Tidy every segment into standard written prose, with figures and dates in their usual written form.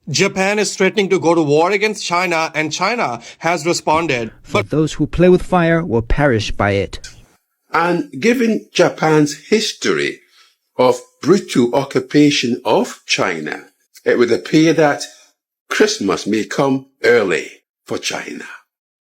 Japan is threatening to go to war against China, and China has responded. For those who play with fire will perish by it. And given Japan's history of brutal occupation of China, it would appear that Christmas may come early for China.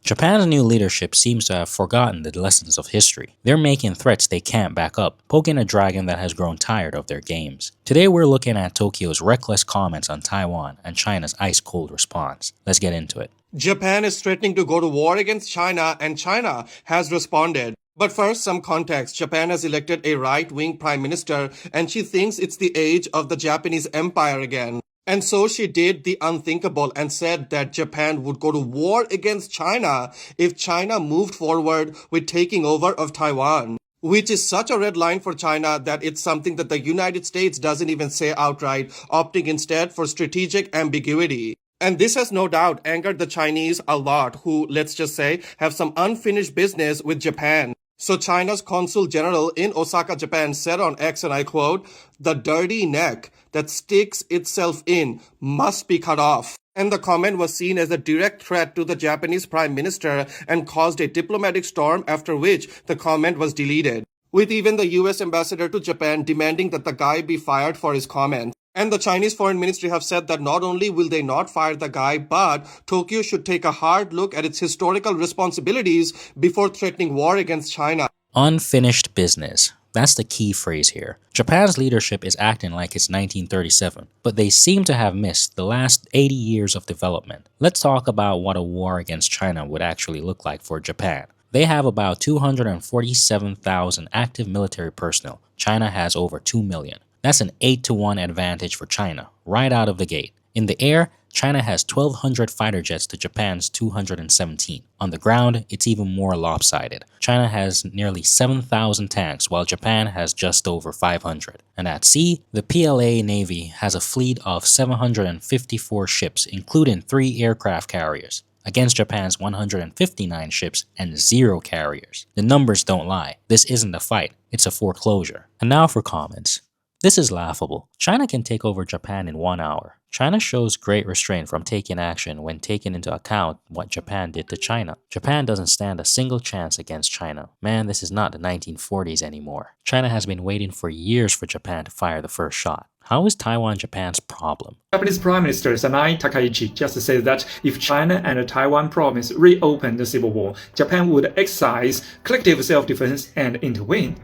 Japan's new leadership seems to have forgotten the lessons of history. They're making threats they can't back up, poking a dragon that has grown tired of their games. Today we're looking at Tokyo's reckless comments on Taiwan and China's ice-cold response. Let's get into it. Japan is threatening to go to war against China, and China has responded. But first, some context. Japan has elected a right-wing prime minister, and she thinks it's the age of the Japanese empire again. And so she did the unthinkable and said that Japan would go to war against China if China moved forward with taking over of Taiwan, which is such a red line for China that it's something that the United States doesn't even say outright, opting instead for strategic ambiguity. And this has no doubt angered the Chinese a lot, who, let's just say, have some unfinished business with Japan. So China's consul general in Osaka, Japan said on X, and I quote, "The dirty neck that sticks itself in must be cut off." And the comment was seen as a direct threat to the Japanese prime minister and caused a diplomatic storm, after which the comment was deleted, with even the US ambassador to Japan demanding that the guy be fired for his comment. And the Chinese Foreign Ministry have said that not only will they not fire the guy, but Tokyo should take a hard look at its historical responsibilities before threatening war against China. Unfinished business. That's the key phrase here. Japan's leadership is acting like it's 1937, but they seem to have missed the last 80 years of development. Let's talk about what a war against China would actually look like for Japan. They have about 247,000 active military personnel. China has over 2 million. That's an 8-to-1 advantage for China, right out of the gate. In the air, China has 1,200 fighter jets to Japan's 217. On the ground, it's even more lopsided. China has nearly 7,000 tanks, while Japan has just over 500. And at sea, the PLA Navy has a fleet of 754 ships, including 3 aircraft carriers, against Japan's 159 ships and 0 carriers. The numbers don't lie. This isn't a fight, it's a foreclosure. And now for comments. This is laughable. China can take over Japan in 1 hour. China shows great restraint from taking action when taking into account what Japan did to China. Japan doesn't stand a single chance against China. Man, this is not the 1940s anymore. China has been waiting for years for Japan to fire the first shot. How is Taiwan Japan's problem? Japanese Prime Minister Sanai Takaichi just said that if China and Taiwan province reopened the civil war, Japan would exercise collective self-defense and intervene.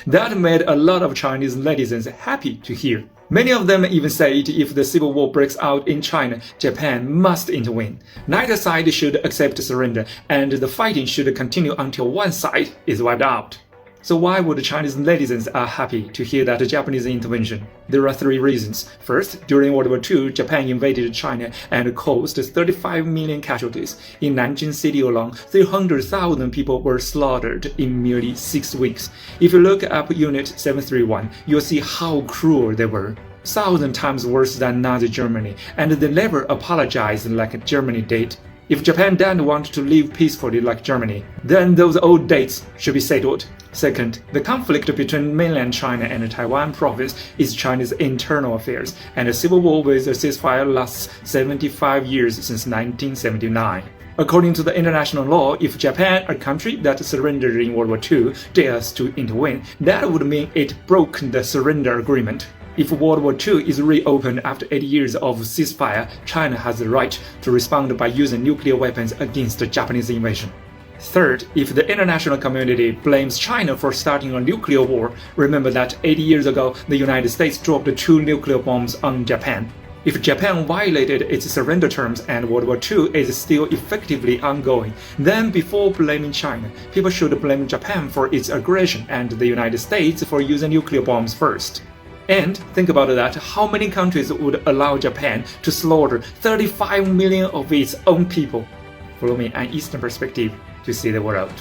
That made a lot of Chinese netizens happy to hear. Many of them even said if the civil war breaks out in China, Japan must intervene. Neither side should accept surrender, and the fighting should continue until one side is wiped out. So why would Chinese netizens are happy to hear that Japanese intervention? There are 3 reasons. First, during World War II, Japan invaded China and caused 35 million casualties. In Nanjing city alone, 300,000 people were slaughtered in merely 6 weeks. If you look up Unit 731, you'll see how cruel they were. 1,000 times worse than Nazi Germany, and they never apologized like Germany did. If Japan doesn't want to live peacefully like Germany, then those old dates should be settled. Second, the conflict between mainland China and Taiwan province is China's internal affairs, and a civil war with a ceasefire lasts 75 years since 1979. According to the international law, if Japan, a country that surrendered in World War II, dares to intervene, that would mean it broke the surrender agreement. If World War II is reopened after 8 years of ceasefire, China has the right to respond by using nuclear weapons against the Japanese invasion. Third, if the international community blames China for starting a nuclear war, remember that 80 years ago, the United States dropped 2 nuclear bombs on Japan. If Japan violated its surrender terms and World War II is still effectively ongoing, then before blaming China, people should blame Japan for its aggression and the United States for using nuclear bombs first. And think about that, how many countries would allow Japan to slaughter 35 million of its own people? Follow me an Eastern perspective to see the world.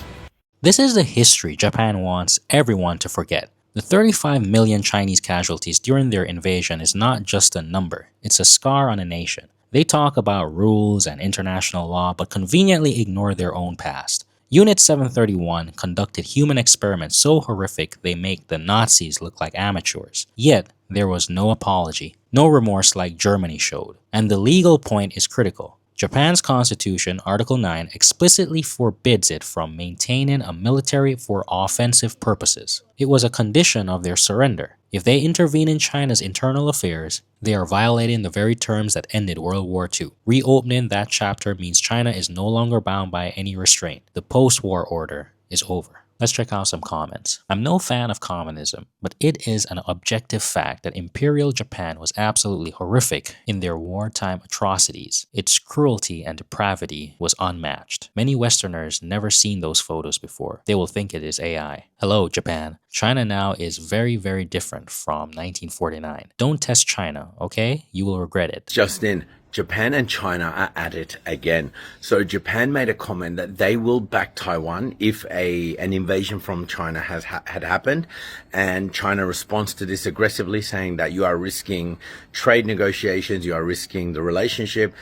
This is the history Japan wants everyone to forget. The 35 million Chinese casualties during their invasion is not just a number, it's a scar on a nation. They talk about rules and international law, but conveniently ignore their own past. Unit 731 conducted human experiments so horrific they make the Nazis look like amateurs. Yet, There was no apology, no remorse like Germany showed. And the legal point is critical. Japan's constitution, Article 9, explicitly forbids it from maintaining a military for offensive purposes. It was a condition of their surrender. If they intervene in China's internal affairs, they are violating the very terms that ended World War II. Reopening that chapter means China is no longer bound by any restraint. The post-war order is over. Let's check out some comments. I'm no fan of communism, but it is an objective fact that Imperial Japan was absolutely horrific in their wartime atrocities. Its cruelty and depravity was unmatched. Many Westerners never seen those photos before. They will think it is AI. Hello, Japan. China now is very, very different from 1949. Don't test China, okay? You will regret it. Justin, Japan and China are at it again. So Japan made a comment that they will back Taiwan if an invasion from China had happened, and China responds to this aggressively, saying that you are risking trade negotiations, you are risking the relationship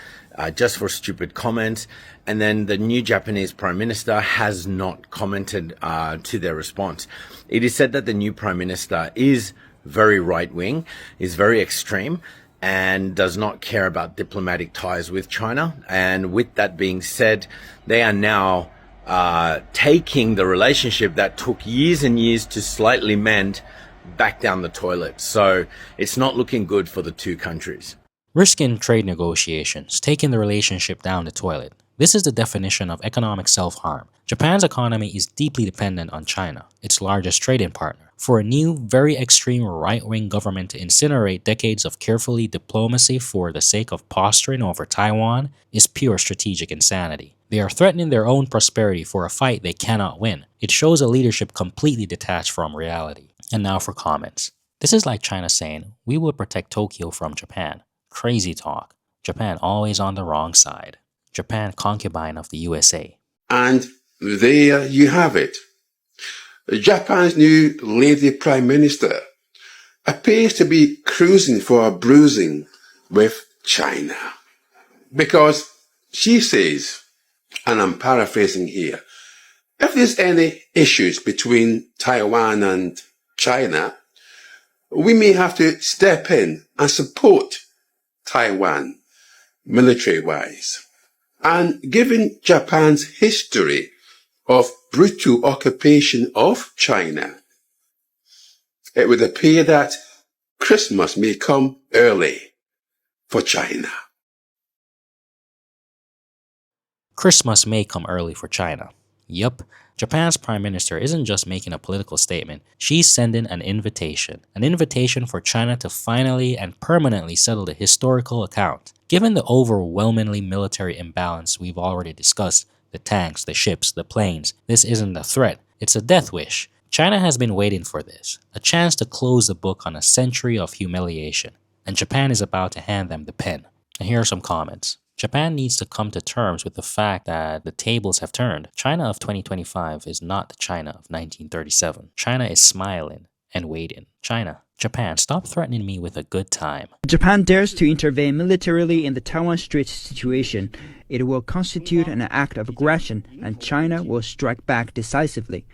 just for stupid comments. And then the new Japanese Prime Minister has not commented to their response. It is said that the new Prime Minister is very right-wing, is very extreme, and does not care about diplomatic ties with China. And with that being said, they are now taking the relationship that took years and years to slightly mend back down the toilet. So it's not looking good for the two countries. Risking trade negotiations, taking the relationship down the toilet. This is the definition of economic self-harm. Japan's economy is deeply dependent on China, its largest trading partner. For a new, very extreme right-wing government to incinerate decades of carefully diplomacy for the sake of posturing over Taiwan is pure strategic insanity. They are threatening their own prosperity for a fight they cannot win. It shows a leadership completely detached from reality. And now for comments. This is like China saying, we will protect Tokyo from Japan. Crazy talk. Japan always on the wrong side. Japan concubine of the USA. And there you have it. Japan's new lady prime minister appears to be cruising for a bruising with China. Because she says, and I'm paraphrasing here, if there's any issues between Taiwan and China, we may have to step in and support Taiwan military-wise. And given Japan's history of brutal occupation of China, it would appear that Christmas may come early for China. Christmas may come early for China. Yup, Japan's prime minister isn't just making a political statement, she's sending an invitation for China to finally and permanently settle the historical account. Given the overwhelmingly military imbalance we've already discussed, the tanks, the ships, the planes, this isn't a threat, it's a death wish. China has been waiting for this, a chance to close the book on a century of humiliation, and Japan is about to hand them the pen. And here are some comments. Japan needs to come to terms with the fact that the tables have turned. China of 2025 is not the China of 1937. China is smiling and waiting. China, Japan, stop threatening me with a good time. If Japan dares to intervene militarily in the Taiwan Strait situation, it will constitute an act of aggression, and China will strike back decisively.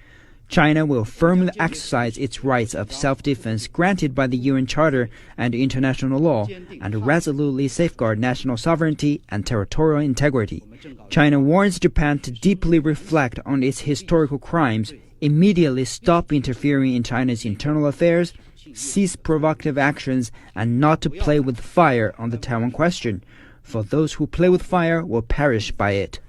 China will firmly exercise its rights of self-defense granted by the UN Charter and international law, and resolutely safeguard national sovereignty and territorial integrity. China warns Japan to deeply reflect on its historical crimes, immediately stop interfering in China's internal affairs, cease provocative actions, and not to play with fire on the Taiwan question, for those who play with fire will perish by it.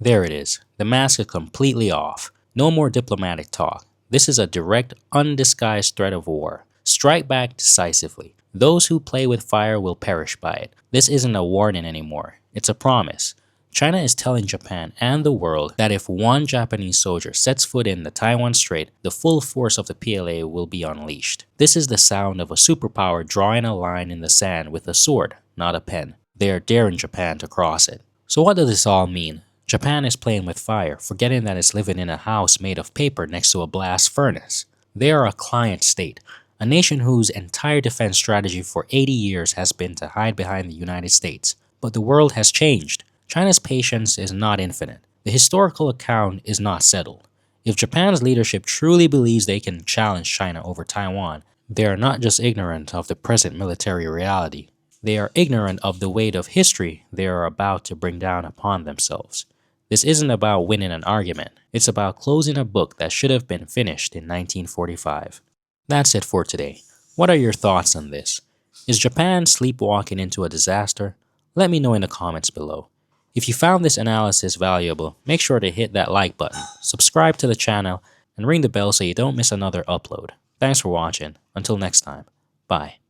There it is. The mask is completely off. No more diplomatic talk. This is a direct, undisguised threat of war. Strike back decisively. Those who play with fire will perish by it. This isn't a warning anymore. It's a promise. China is telling Japan and the world that if one Japanese soldier sets foot in the Taiwan Strait, the full force of the PLA will be unleashed. This is the sound of a superpower drawing a line in the sand with a sword, not a pen. They are daring Japan to cross it. So what does this all mean? Japan is playing with fire, forgetting that it's living in a house made of paper next to a blast furnace. They are a client state, a nation whose entire defense strategy for 80 years has been to hide behind the United States. But the world has changed. China's patience is not infinite. The historical account is not settled. If Japan's leadership truly believes they can challenge China over Taiwan, They are not just ignorant of the present military reality, they are ignorant of the weight of history they are about to bring down upon themselves. This isn't about winning an argument, it's about closing a book that should have been finished in 1945. That's it for today. What are your thoughts on this? Is Japan sleepwalking into a disaster? Let me know in the comments below. If you found this analysis valuable, make sure to hit that like button, subscribe to the channel, and ring the bell so you don't miss another upload. Thanks for watching. Until next time. Bye.